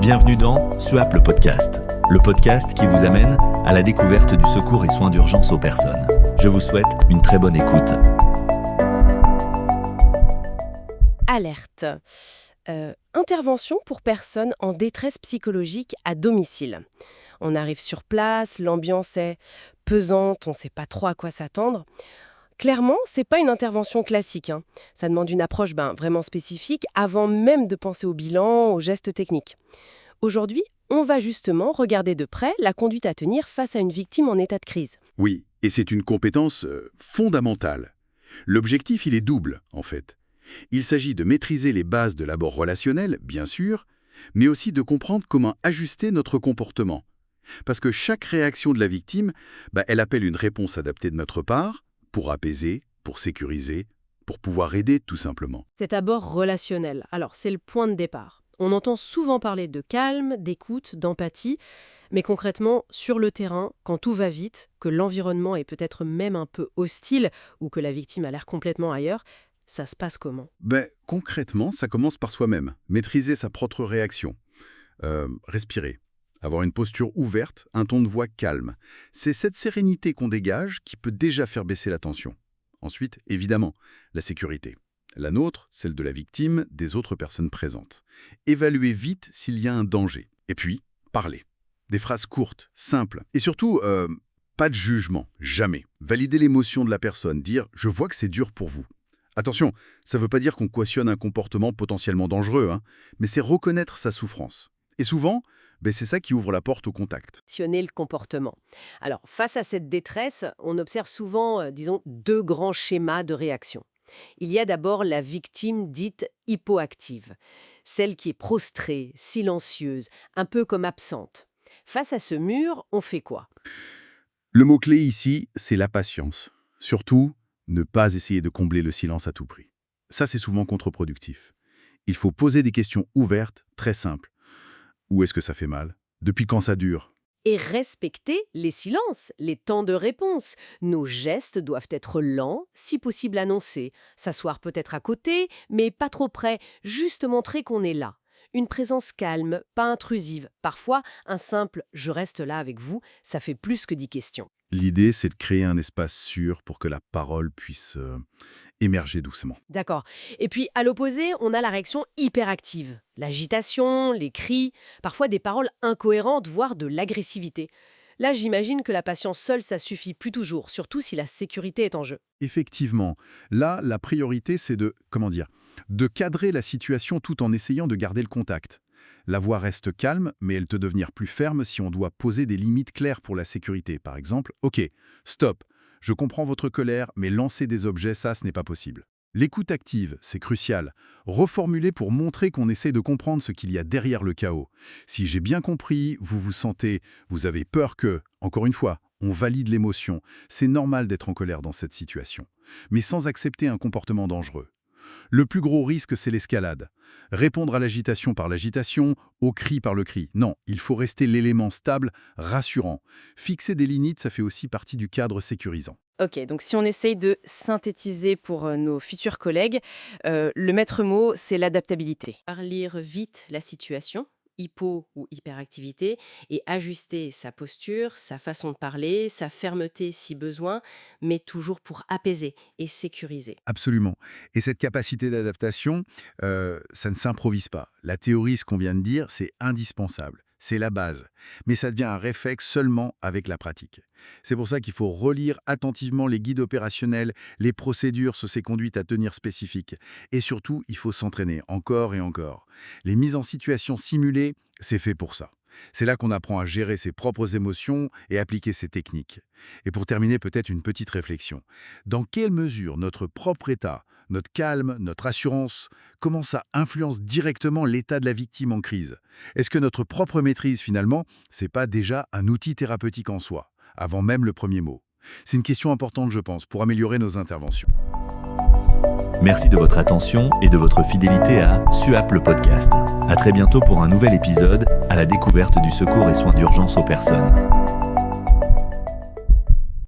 Bienvenue dans SUAP le podcast qui vous amène à la découverte du secours et soins d'urgence aux personnes. Je vous souhaite une très bonne écoute. Alerte. Intervention pour personnes en détresse psychologique à domicile. On arrive sur place, l'ambiance est pesante, on ne sait pas trop à quoi s'attendre. Clairement, c'est pas une intervention classique. Ça demande une approche vraiment spécifique avant même de penser au bilan, aux gestes techniques. Aujourd'hui, on va justement regarder de près la conduite à tenir face à une victime en état de crise. Oui, et c'est une compétence fondamentale. L'objectif, il est double, en fait. Il s'agit de maîtriser les bases de l'abord relationnel, bien sûr, mais aussi de comprendre comment ajuster notre comportement. Parce que chaque réaction de la victime, elle appelle une réponse adaptée de notre part, pour apaiser, pour sécuriser, pour pouvoir aider tout simplement. Cet abord relationnel, alors c'est le point de départ. On entend souvent parler de calme, d'écoute, d'empathie, mais concrètement, sur le terrain, quand tout va vite, que l'environnement est peut-être même un peu hostile ou que la victime a l'air complètement ailleurs, ça se passe comment ? Concrètement, ça commence par soi-même. Maîtriser sa propre réaction. Respirer. Avoir une posture ouverte, un ton de voix calme. C'est cette sérénité qu'on dégage qui peut déjà faire baisser la tension. Ensuite, évidemment, la sécurité. La nôtre, celle de la victime, des autres personnes présentes. Évaluer vite s'il y a un danger. Et puis, parler. Des phrases courtes, simples. Et surtout, pas de jugement, jamais. Valider l'émotion de la personne, dire « je vois que c'est dur pour vous ». Attention, ça ne veut pas dire qu'on cautionne un comportement potentiellement dangereux, mais c'est reconnaître sa souffrance. Et souvent, c'est ça qui ouvre la porte au contact. Questionner le comportement. Alors, face à cette détresse, on observe souvent, deux grands schémas de réaction. Il y a d'abord la victime dite hypoactive, celle qui est prostrée, silencieuse, un peu comme absente. Face à ce mur, on fait quoi ? Le mot-clé ici, c'est la patience. Surtout, ne pas essayer de combler le silence à tout prix. Ça, c'est souvent contre-productif. Il faut poser des questions ouvertes, très simples. Où est-ce que ça fait mal ? Depuis quand ça dure ? Et respecter les silences, les temps de réponse. Nos gestes doivent être lents, si possible annoncés. S'asseoir peut-être à côté, mais pas trop près, juste montrer qu'on est là. Une présence calme, pas intrusive. Parfois, un simple « je reste là avec vous », ça fait plus que 10 questions. L'idée, c'est de créer un espace sûr pour que la parole puisse émerger doucement. D'accord. Et puis, à l'opposé, on a la réaction hyperactive. L'agitation, les cris, parfois des paroles incohérentes, voire de l'agressivité. Là, j'imagine que la patience seule, ça suffit plus toujours, surtout si la sécurité est en jeu. Effectivement. Là, la priorité, c'est de cadrer la situation tout en essayant de garder le contact. La voix reste calme, mais elle peut devenir plus ferme si on doit poser des limites claires pour la sécurité. Par exemple, « Ok, stop, je comprends votre colère, mais lancer des objets, ça, ce n'est pas possible. » L'écoute active, c'est crucial. Reformuler pour montrer qu'on essaie de comprendre ce qu'il y a derrière le chaos. Si j'ai bien compris, vous avez peur que, encore une fois, on valide l'émotion. C'est normal d'être en colère dans cette situation, mais sans accepter un comportement dangereux. Le plus gros risque, c'est l'escalade. Répondre à l'agitation par l'agitation, au cri par le cri. Non, il faut rester l'élément stable, rassurant. Fixer des limites, ça fait aussi partie du cadre sécurisant. Ok, donc si on essaye de synthétiser pour nos futurs collègues, le maître mot, c'est l'adaptabilité. Lire vite la situation, hypo ou hyperactivité, et ajuster sa posture, sa façon de parler, sa fermeté si besoin, mais toujours pour apaiser et sécuriser. Absolument. Et cette capacité d'adaptation, ça ne s'improvise pas. La théorie, ce qu'on vient de dire, c'est indispensable. C'est la base. Mais ça devient un réflexe seulement avec la pratique. C'est pour ça qu'il faut relire attentivement les guides opérationnels, les procédures sur ces conduites à tenir spécifiques. Et surtout, il faut s'entraîner encore et encore. Les mises en situation simulées, c'est fait pour ça. C'est là qu'on apprend à gérer ses propres émotions et appliquer ces techniques. Et pour terminer, peut-être une petite réflexion. Dans quelle mesure notre propre état, notre calme, notre assurance, comment ça influence directement l'état de la victime en crise ? Est-ce que notre propre maîtrise, finalement, c'est pas déjà un outil thérapeutique en soi, avant même le premier mot ? C'est une question importante, je pense, pour améliorer nos interventions. Merci de votre attention et de votre fidélité à SUAP le podcast. À très bientôt pour un nouvel épisode à la découverte du secours et soins d'urgence aux personnes.